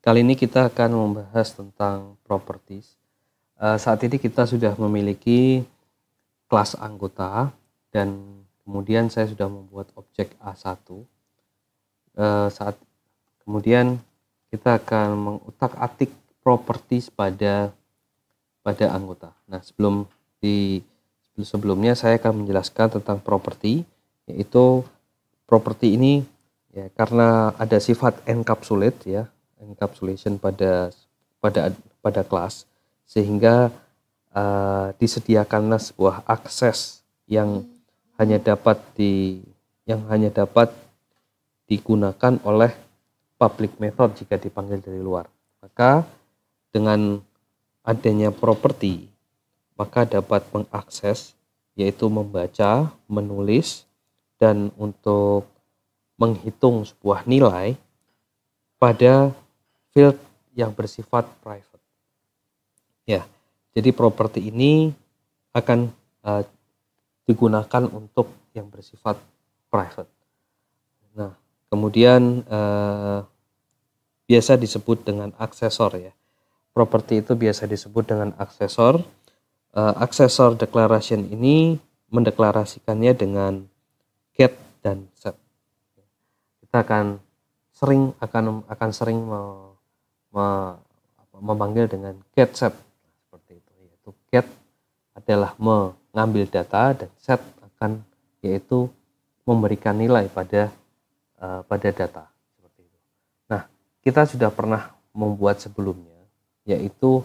Kali ini kita akan membahas tentang properties. Saat ini kita sudah memiliki kelas anggota dan kemudian saya sudah membuat objek A1. Kemudian kita akan mengutak-atik properties pada anggota. Nah, sebelumnya saya akan menjelaskan tentang property, yaitu property ini ya karena ada sifat encapsulate ya, encapsulation pada kelas, sehingga disediakanlah sebuah akses yang hanya dapat digunakan oleh public method jika dipanggil dari luar. Maka dengan adanya property, maka dapat mengakses, yaitu membaca, menulis, dan untuk menghitung sebuah nilai pada field yang bersifat private. Ya, jadi properti ini akan digunakan untuk yang bersifat private. Nah, kemudian biasa disebut dengan aksesor ya. Properti itu biasa disebut dengan aksesor. Aksesor declaration ini mendeklarasikannya dengan get dan set. Kita akan sering memanggil dengan get set seperti itu. Yaitu get adalah mengambil data dan set yaitu memberikan nilai pada data seperti itu. Nah, kita sudah pernah membuat sebelumnya, yaitu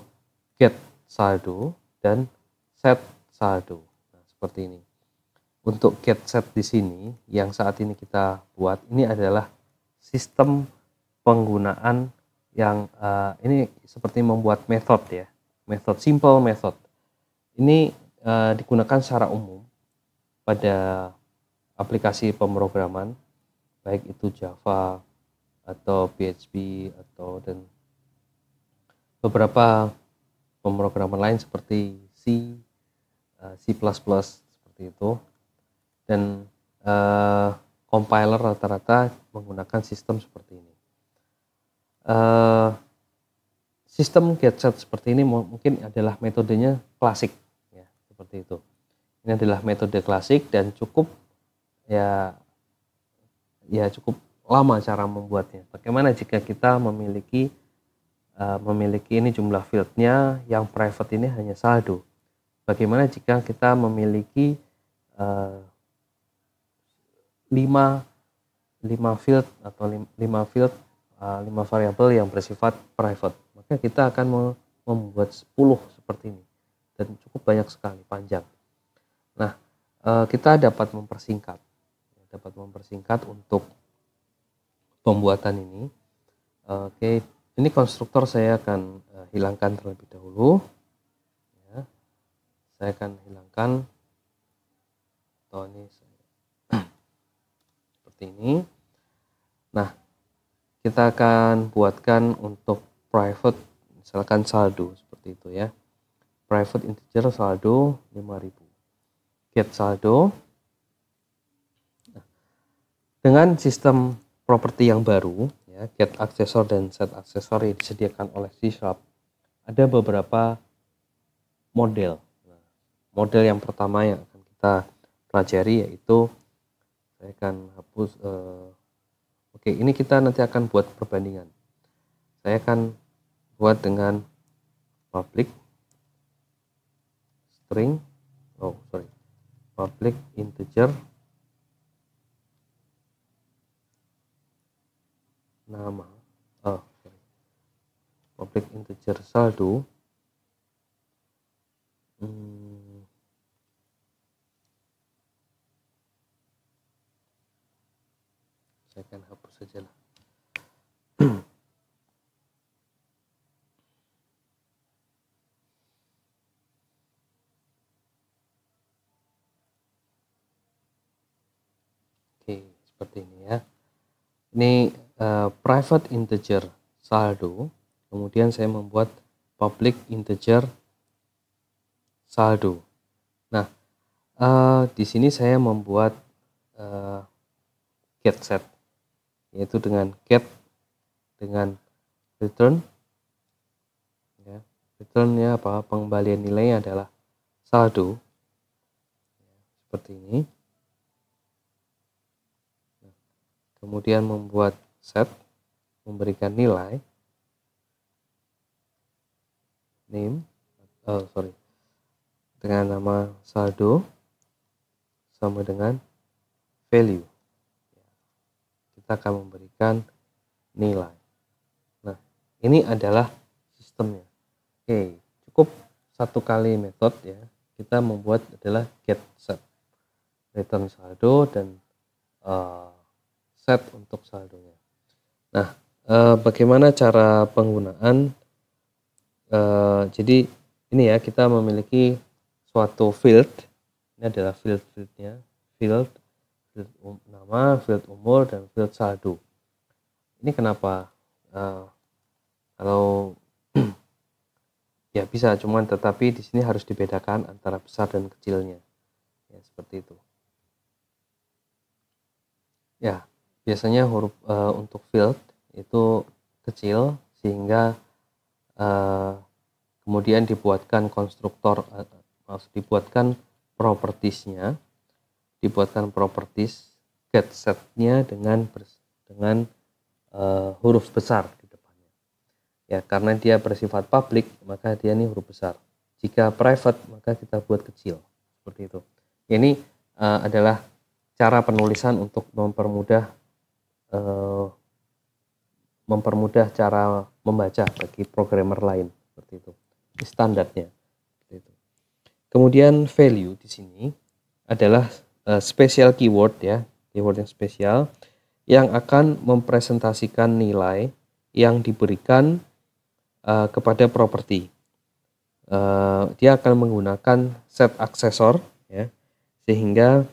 get saldo dan set saldo. Nah, seperti ini. Untuk get set di sini yang saat ini kita buat ini adalah sistem penggunaan yang ini seperti membuat method ya, simple method. Ini digunakan secara umum pada aplikasi pemrograman, baik itu Java atau PHP dan beberapa pemrograman lain seperti C, C++ seperti itu, dan compiler rata-rata menggunakan sistem seperti ini. Sistem getset seperti ini mungkin adalah metodenya klasik ya, seperti itu. Ini adalah metode klasik dan cukup lama cara membuatnya. Bagaimana jika kita memiliki ini jumlah fieldnya yang private ini hanya saldo? Bagaimana jika kita memiliki 5 field atau 5 variabel yang bersifat private? Maka kita akan membuat 10 seperti ini dan cukup banyak sekali, panjang. Nah, kita dapat mempersingkat untuk pembuatan ini. Oke, ini konstruktor saya akan hilangkan terlebih dahulu. Ya, saya akan hilangkan. Ini seperti ini. Nah, kita akan buatkan untuk private, misalkan saldo seperti itu ya. Private integer saldo 5000. Get saldo. Dengan sistem properti yang baru, ya, get aksesor dan set aksesor yang disediakan oleh C#, ada beberapa model. Nah, model yang pertama yang akan kita pelajari yaitu, saya akan hapus. Oke, ini kita nanti akan buat perbandingan. Saya akan buat dengan public string, public integer nama, public integer saldo. Saya akan hapus saja lah. Oke, seperti ini ya. Ini private integer saldo, kemudian saya membuat public integer saldo. Nah, di sini saya membuat get set, yaitu dengan get dengan return, ya. Returnnya apa? Pengembalian nilainya adalah saldo, seperti ini. Kemudian membuat set, memberikan nilai name, dengan nama saldo sama dengan value. Kita akan memberikan nilai. Nah, ini adalah sistemnya. Oke, cukup satu kali metode ya. Kita membuat adalah get set, return saldo dan set untuk saldonya. Nah, bagaimana cara penggunaan? Jadi ini ya, kita memiliki suatu field. Ini adalah field-fieldnya, field nama, field umur, dan field saldo. Ini kenapa? Kalau ya bisa, cuman tetapi di sini harus dibedakan antara besar dan kecilnya. Ya, seperti itu. Ya, biasanya huruf untuk field itu kecil sehingga kemudian dibuatkan konstruktor, dibuatkan propertiesnya, dibuatkan properties get setnya dengan huruf besar di depannya. Ya, karena dia bersifat public, maka dia ini huruf besar. Jika private, maka kita buat kecil, seperti itu. Ini adalah cara penulisan untuk mempermudah cara membaca bagi programmer lain, seperti itu. Ini standarnya, seperti itu. Kemudian value di sini adalah special keyword ya, keyword yang spesial yang akan mempresentasikan nilai yang diberikan kepada properti. Dia akan menggunakan set aksesor ya, sehingga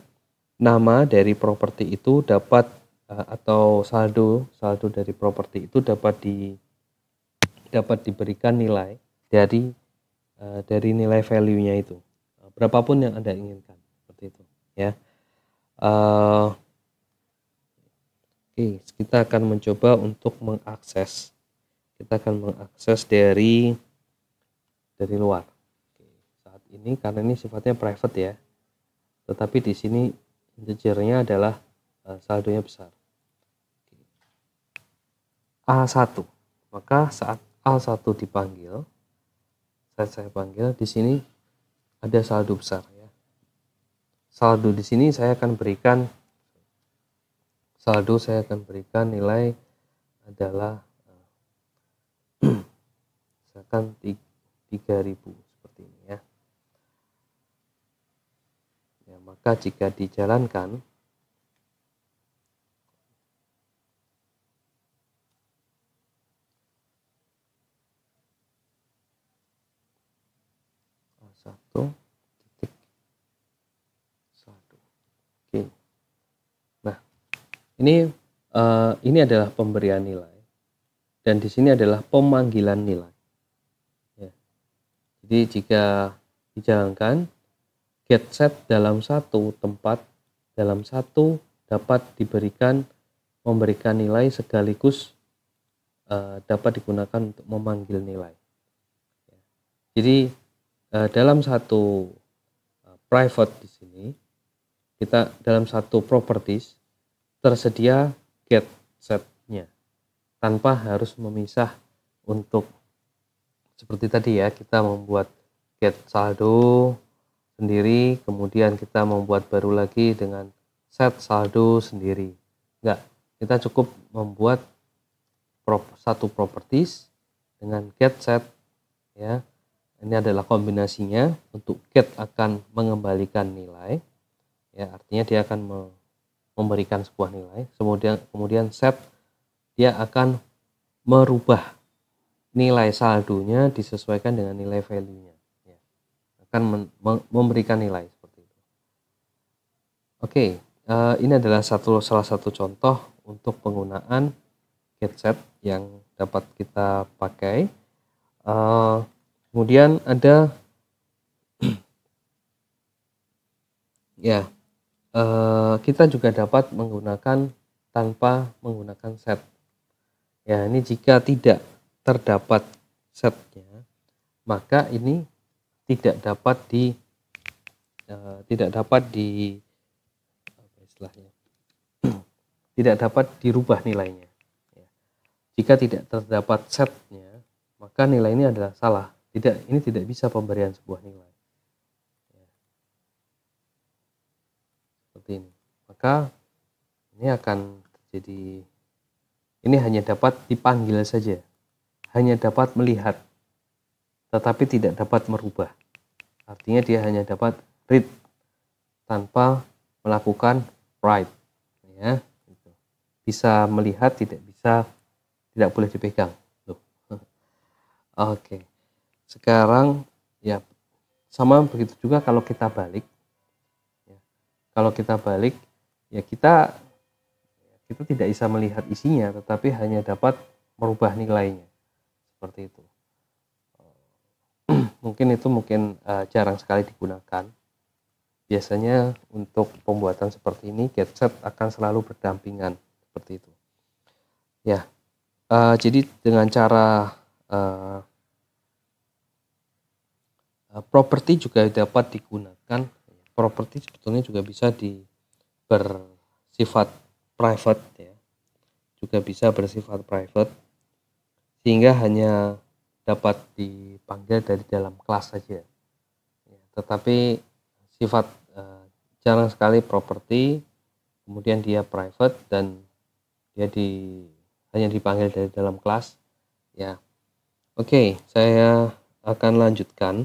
nama dari properti itu dapat atau saldo dari properti itu dapat diberikan nilai dari nilai value-nya itu, berapapun yang Anda inginkan, seperti itu ya. Oke, kita akan mencoba untuk mengakses. Kita akan mengakses dari luar. Oke, saat ini karena ini sifatnya private ya, tetapi di sini integernya adalah saldonya besar. A1, maka saat A1 dipanggil, saat saya panggil di sini ada saldo besar ya. Saldo di sini saya akan berikan nilai adalah misalkan 3.000 seperti ini ya. Ya, maka jika dijalankan satu titik saldo. Oke. Nah, ini adalah pemberian nilai dan di sini adalah pemanggilan nilai. Ya. Jadi jika dijalankan get set dalam satu tempat, dalam satu dapat memberikan nilai sekaligus dapat digunakan untuk memanggil nilai. Ya. Jadi dalam satu private di sini, kita dalam satu properties tersedia get setnya tanpa harus memisah untuk seperti tadi ya, kita membuat get saldo sendiri, kemudian kita membuat baru lagi dengan set saldo sendiri. Enggak, kita cukup membuat satu properties dengan get set ya. Ini adalah kombinasinya. Untuk get akan mengembalikan nilai ya, artinya dia akan memberikan sebuah nilai. Kemudian set dia akan merubah nilai saldonya disesuaikan dengan nilai value-nya ya. Akan memberikan nilai seperti itu. Oke, ini adalah salah satu contoh untuk penggunaan get set yang dapat kita pakai. Kemudian ada ya, kita juga dapat menggunakan tanpa menggunakan set. Ya, ini jika tidak terdapat setnya, maka ini tidak dapat apa istilahnya, tidak dapat dirubah nilainya. Jika tidak terdapat setnya, maka nilai ini adalah salah. Ini tidak bisa pemberian sebuah nilai. Seperti ini. Maka ini akan terjadi, ini hanya dapat dipanggil saja, hanya dapat melihat, tetapi tidak dapat merubah. Artinya dia hanya dapat read tanpa melakukan write. Ya, gitu. Bisa melihat, tidak boleh dipegang. Oke. Sekarang ya sama begitu juga kalau kita balik. Kalau kita balik ya kita tidak bisa melihat isinya, tetapi hanya dapat merubah nilainya. Seperti itu. Mungkin jarang sekali digunakan. Biasanya untuk pembuatan seperti ini getset akan selalu berdampingan seperti itu. Ya, jadi dengan cara properti juga dapat digunakan. Properti sebetulnya juga bisa bersifat private, ya, juga bisa bersifat private, sehingga hanya dapat dipanggil dari dalam kelas saja. Ya, tetapi sifat jarang sekali properti, kemudian dia private dan dia hanya dipanggil dari dalam kelas. Ya, oke, saya akan lanjutkan.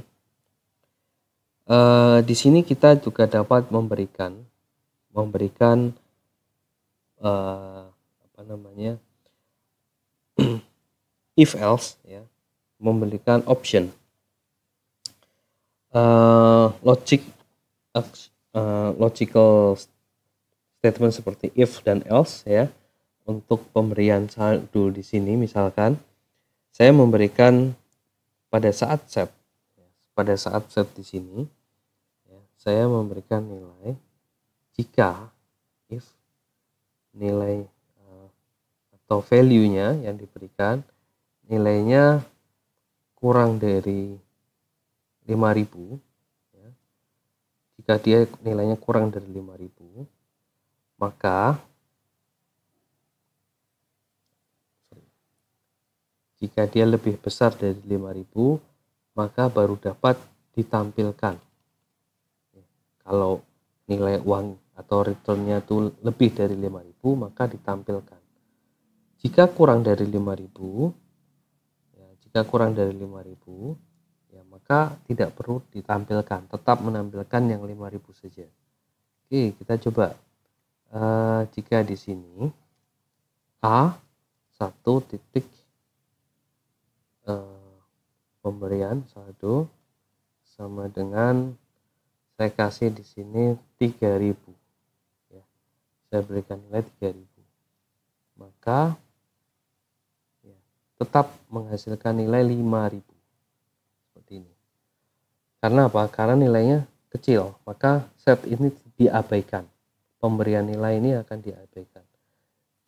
Di sini kita juga dapat memberikan apa namanya if else, ya, memberikan option logical statement seperti if dan else, ya. Untuk pemberian saldo di sini, misalkan saya memberikan pada saat set di sini, ya, saya memberikan nilai jika if nilai atau value-nya yang diberikan nilainya kurang dari 5.000, ya. Jika dia nilainya kurang dari 5.000, maka jika dia lebih besar dari 5.000, maka baru dapat ditampilkan. Kalau nilai uang atau returnnya itu lebih dari 5.000, maka ditampilkan. Jika kurang dari 5.000, ya, ya, maka tidak perlu ditampilkan, tetap menampilkan yang 5.000 saja. Oke, kita coba. Jika di sini A 1 titik pemberian saldo sama dengan saya kasih di sini 3.000, ya. Saya berikan nilai 3.000, maka ya, tetap menghasilkan nilai 5.000 seperti ini. Karena apa? Karena nilainya kecil, maka set ini diabaikan. Pemberian nilai ini akan diabaikan.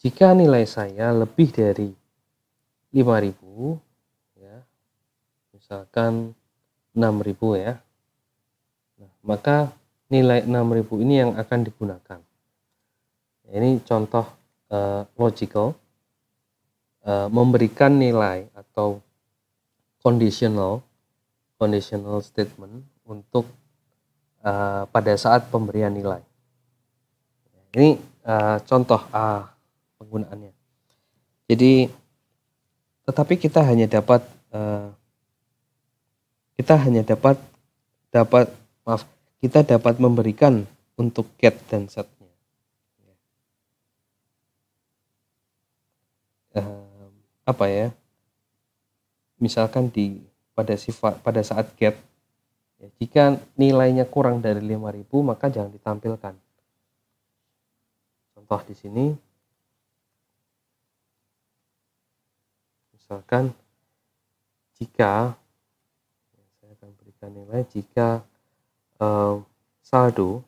Jika nilai saya lebih dari 5.000, ya, misalkan 6.000, ya. Nah, maka nilai 6.000 ini yang akan digunakan. Ini contoh logical, memberikan nilai atau conditional statement untuk pada saat pemberian nilai. Ini contoh penggunaannya. Jadi, tetapi kita hanya dapat memberikan untuk get dan setnya. Apa ya? Misalkan pada saat get, ya, jika nilainya kurang dari 5.000, maka jangan ditampilkan. Contoh di sini, misalkan jika saya akan berikan nilai jika saldo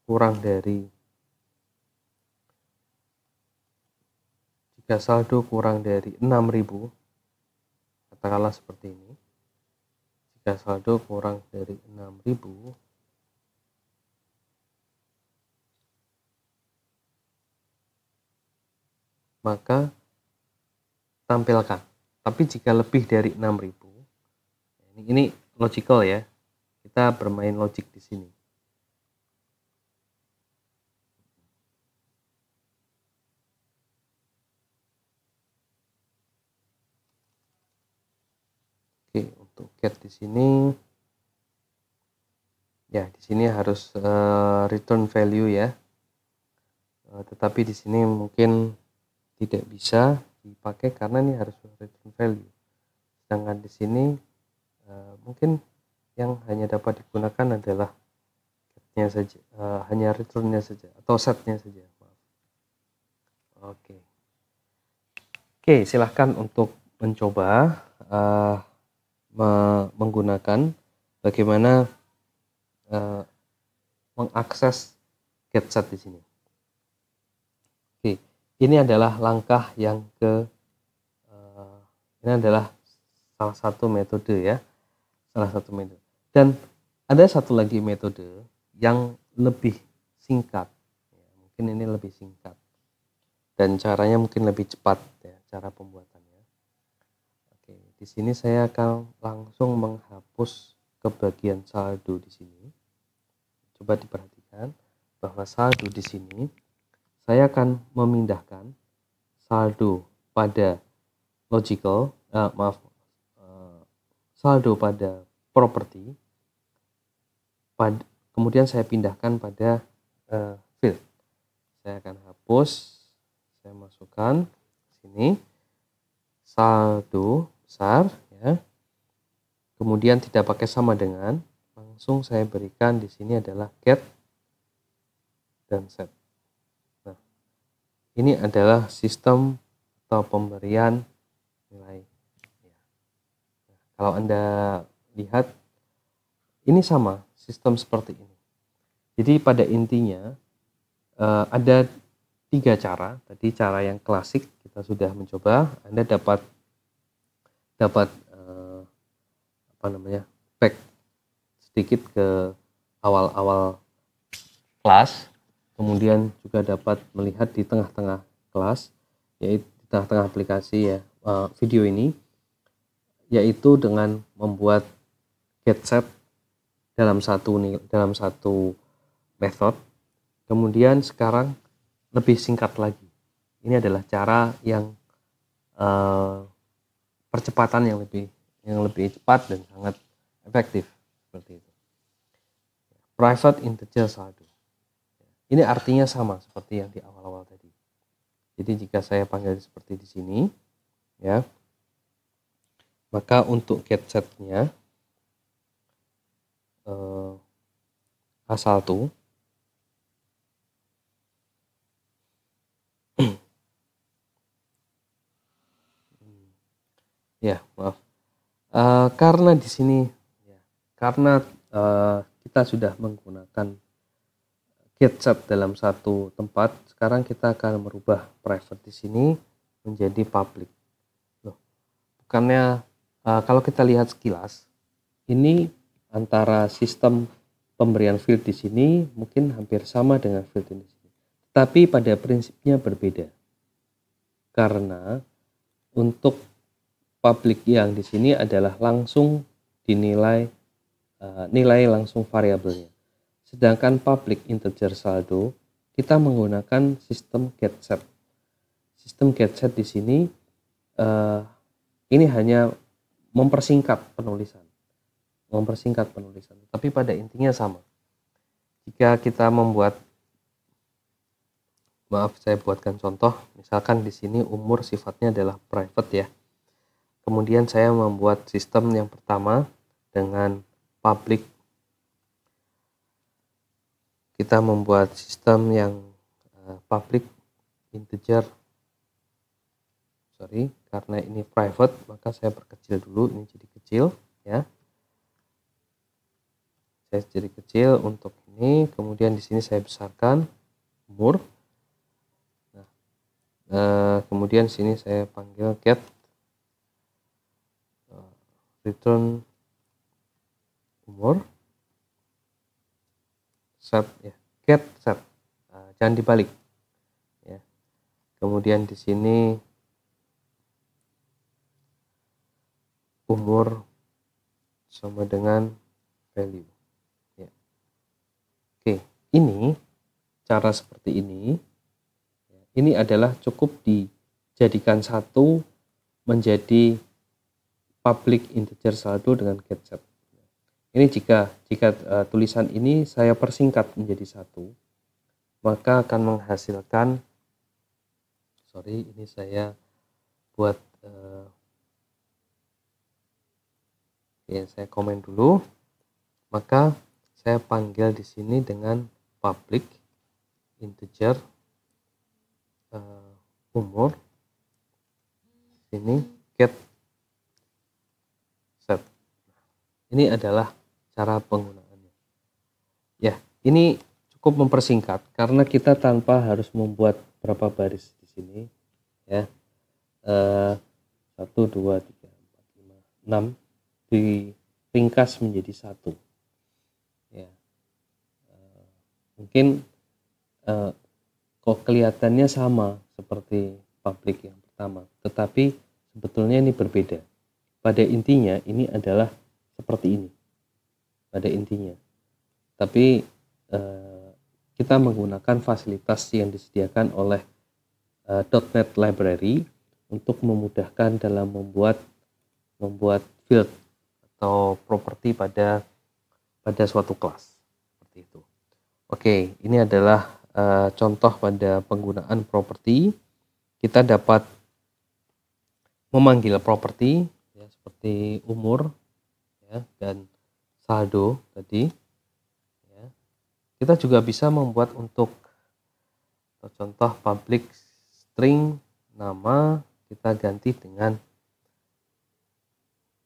kurang dari 6.000, katakanlah seperti ini. Jika saldo kurang dari 6.000, maka tampilkan. Tapi jika lebih dari 6.000, ini logical ya. Kita bermain logik di sini. Oke, untuk get di sini ya, di sini harus return value ya. Tetapi di sini mungkin tidak bisa dipakai karena ini harus return value. Sedangkan di sini mungkin yang hanya dapat digunakan adalah getnya saja, hanya returnnya saja atau setnya saja. Maaf. Oke, silahkan untuk mencoba menggunakan bagaimana mengakses get set di sini. Oke, ini adalah langkah yang ini adalah salah satu metode ya, Dan ada satu lagi metode yang lebih singkat. Ya, mungkin ini lebih singkat dan caranya mungkin lebih cepat ya, cara pembuatannya. Oke, di sini saya akan langsung menghapus ke bagian saldo di sini. Coba diperhatikan bahwa saldo di sini saya akan memindahkan saldo pada logical, saldo pada property, kemudian saya pindahkan pada field. Saya akan hapus, saya masukkan sini saldo besar ya. Kemudian tidak pakai sama dengan, langsung saya berikan di sini adalah get dan set. Nah, ini adalah sistem atau pemberian nilai. Nah, kalau Anda lihat, ini sama sistem seperti ini. Jadi pada intinya ada 3 cara. Tadi cara yang klasik kita sudah mencoba. Anda dapat back sedikit ke awal-awal kelas, kemudian juga dapat melihat di tengah-tengah kelas, yaitu di tengah-tengah aplikasi ya, video ini, yaitu dengan membuat get set dalam satu method. Kemudian sekarang lebih singkat lagi. Ini adalah cara yang percepatan yang lebih cepat dan sangat efektif seperti itu. Private integer saldo. Ini artinya sama seperti yang di awal-awal tadi. Jadi jika saya panggil seperti di sini, ya, maka untuk get setnya A1 ya, maaf. Karena di sini ya, karena kita sudah menggunakan get set dalam satu tempat, sekarang kita akan merubah private di sini menjadi public. Loh, bukannya kalau kita lihat sekilas, ini antara sistem pemberian field di sini mungkin hampir sama dengan field ini. Tapi pada prinsipnya berbeda. Karena untuk public yang di sini adalah langsung dinilai nilai langsung variabelnya. Sedangkan public integer saldo kita menggunakan sistem get set. Sistem get set di sini ini hanya mempersingkat penulisan. Tapi pada intinya sama. Jika kita membuat, maaf saya buatkan contoh, misalkan di sini umur sifatnya adalah private ya. Kemudian saya membuat sistem yang pertama dengan public. Kita membuat sistem yang public integer. Karena ini private, maka saya perkecil dulu, ini jadi kecil ya. Saya jadi kecil untuk ini, kemudian di sini saya besarkan umur. Nah, kemudian sini saya panggil get return umur, set ya, get set, jangan dibalik ya. Kemudian di sini umur sama dengan value ya. Oke, ini cara seperti ini adalah cukup dijadikan satu menjadi public integer saldo dengan get set. Ini jika tulisan ini saya persingkat menjadi satu, maka akan menghasilkan, ini saya buat saya komen dulu, maka saya panggil di sini dengan public integer umur, ini get set. Ini adalah cara penggunaannya. Ya, ini cukup mempersingkat karena kita tanpa harus membuat berapa baris di sini ya. 1 2 3 4 5 6 diringkas menjadi satu ya. Mungkin kok kelihatannya sama seperti public yang pertama, tetapi sebetulnya ini berbeda. Pada intinya ini adalah seperti ini pada intinya, tapi kita menggunakan fasilitas yang disediakan oleh .NET Library untuk memudahkan dalam membuat field atau properti pada suatu kelas seperti itu. Oke, ini adalah contoh pada penggunaan properti. Kita dapat memanggil properti ya, seperti umur ya, dan saldo tadi ya. Kita juga bisa membuat untuk contoh public string nama, kita ganti dengan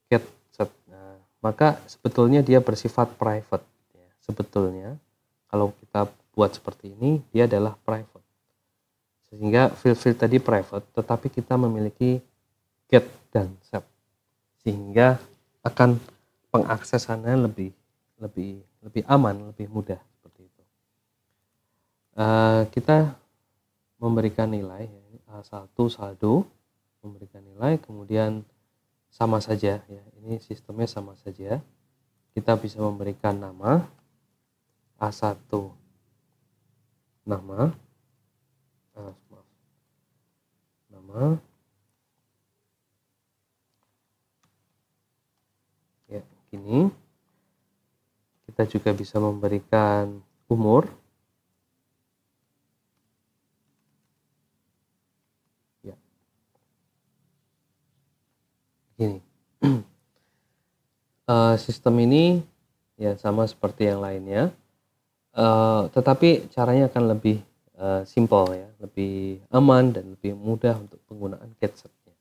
get set. Nah, maka sebetulnya dia bersifat private ya. Sebetulnya kalau kita buat seperti ini, dia adalah private, sehingga field tadi private, tetapi kita memiliki get dan set, sehingga akan pengaksesannya lebih aman, lebih mudah seperti itu. Kita memberikan nilai A1 saldo, memberikan nilai, kemudian sama saja ya, ini sistemnya sama saja. Kita bisa memberikan nama A1 nama ya, gini. Kita juga bisa memberikan umur ya, gini. Sistem ini ya sama seperti yang lainnya, tetapi caranya akan lebih simple ya, lebih aman dan lebih mudah untuk penggunaan get setnya.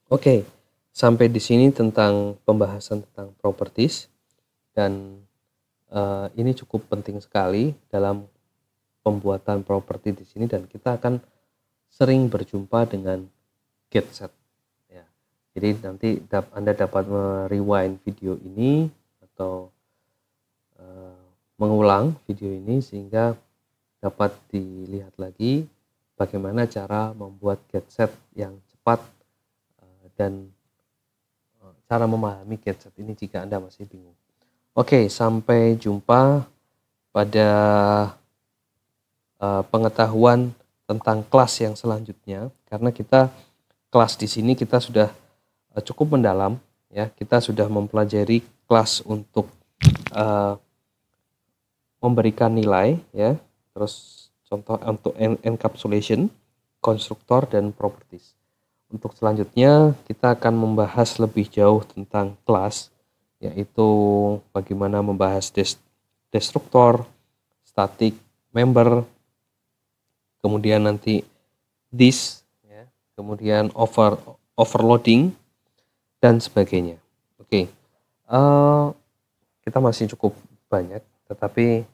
Oke, sampai di sini tentang pembahasan tentang properties, dan ini cukup penting sekali dalam pembuatan properti di sini, dan kita akan sering berjumpa dengan get set ya. Jadi nanti Anda dapat merewind video ini atau mengulang video ini sehingga dapat dilihat lagi bagaimana cara membuat get set yang cepat dan cara memahami get set ini jika Anda masih bingung. Oke, sampai jumpa pada pengetahuan tentang kelas yang selanjutnya, karena kita kelas di sini kita sudah cukup mendalam ya. Kita sudah mempelajari kelas untuk memberikan nilai ya, terus contoh untuk encapsulation, konstruktor, dan properties. Untuk selanjutnya kita akan membahas lebih jauh tentang kelas, yaitu bagaimana membahas destruktor, static member, kemudian nanti this ya, kemudian overloading dan sebagainya. Oke. Kita masih cukup banyak, tetapi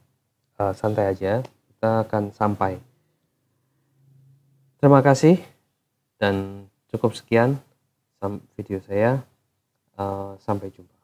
santai aja, kita akan sampai. Terima kasih dan cukup sekian. video saya. Sampai jumpa.